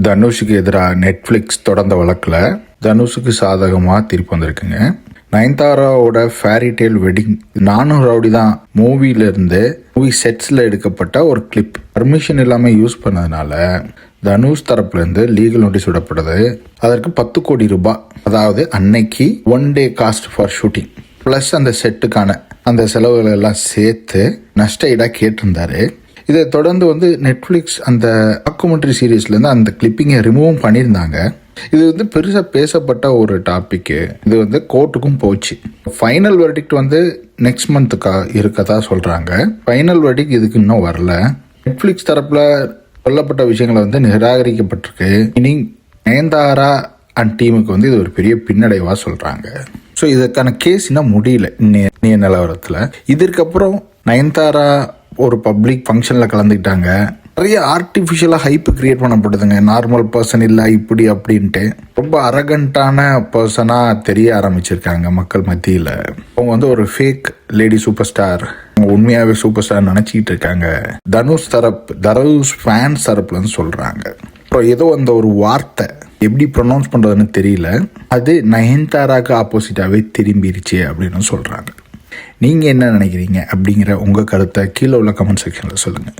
தனுஷுக்கு எதிராக நெட்ஃப்ளிக்ஸ் தொடர்ந்த வழக்கில் தனுஷுக்கு சாதகமாக தீர்ப்பு வந்திருக்குங்க. நயன்தாராவோட ஃபேரி டேல் வெட்டிங் நானும் ரவுடி தான் மூவி செட்ஸில் எடுக்கப்பட்ட ஒரு கிளிப் பர்மிஷன் இல்லாமல் யூஸ் பண்ணதுனால தனுஷ் தரப்புலேருந்து லீகல் நோட்டீஸ் விடப்படுது. அதற்கு 10 கோடி ரூபாய், அதாவது அன்னைக்கு 1 டே காஸ்ட் ஃபார் ஷூட்டிங் ப்ளஸ் அந்த செட்டுக்கான அந்த செலவுகள் எல்லாம் சேர்த்து நஷ்ட ஈடாக கேட்டிருந்தாரு. இதை தொடர்ந்து நெட்ஃப்ளிக்ஸ் அந்த டாக்குமெண்ட்ரி சீரீஸ்லேருந்து அந்த கிளிப்பிங்கை ரிமூவும் பண்ணியிருந்தாங்க. இது பெருசாக பேசப்பட்ட ஒரு டாப்பிக்கு. இது கோர்ட்டுக்கும் போச்சு. ஃபைனல் வெர்டிக்ட் நெக்ஸ்ட் மந்த்துக்கா இருக்கதா சொல்கிறாங்க. ஃபைனல் வெர்டிக்ட் இதுக்கு இன்னும் வரல. நெட்ஃப்ளிக்ஸ் தரப்பில் சொல்லப்பட்ட விஷயங்களை நிராகரிக்கப்பட்டிருக்கு. மீனிங் நயன்தாரா அண்ட் டீமுக்கு இது ஒரு பெரிய பின்னடைவாக சொல்கிறாங்க. ஸோ இதுக்கான கேஸ் இன்னும் முடியல இன்னைய நிலவரத்தில். இதற்கப்புறம் நயன்தாரா ஒரு பப்ளிக் ஃபங்க்ஷனில் கலந்துக்கிட்டாங்க. நிறைய ஆர்டிஃபிஷியலாக ஹைப்பு கிரியேட் பண்ணப்படுதுங்க. நார்மல் பர்சன் இல்லை இப்படி அப்படின்ட்டு ரொம்ப அரகண்டான பர்சனாக தெரிய ஆரம்பிச்சிருக்காங்க மக்கள் மத்தியில். அவங்க ஒரு ஃபேக் லேடி சூப்பர் ஸ்டார், உண்மையாகவே சூப்பர் ஸ்டார் நினச்சிக்கிட்டு இருக்காங்க. தனுஷ் ஃபேன்ஸ் தரப்புலன்னு சொல்கிறாங்க. அப்புறம் ஏதோ அந்த ஒரு வார்த்தை எப்படி ப்ரொனவுன்ஸ் பண்ணுறதுன்னு தெரியல, அது நயன்தாராக்கு ஆப்போசிட்டாகவே திரும்பிடுச்சு அப்படின்னு சொல்கிறாங்க. நீங்கள் என்ன நினைக்கிறீங்க அப்படிங்கிற உங்கள் கருத்தை கீழே உள்ள கமெண்ட் செக்ஷனில் சொல்லுங்கள்.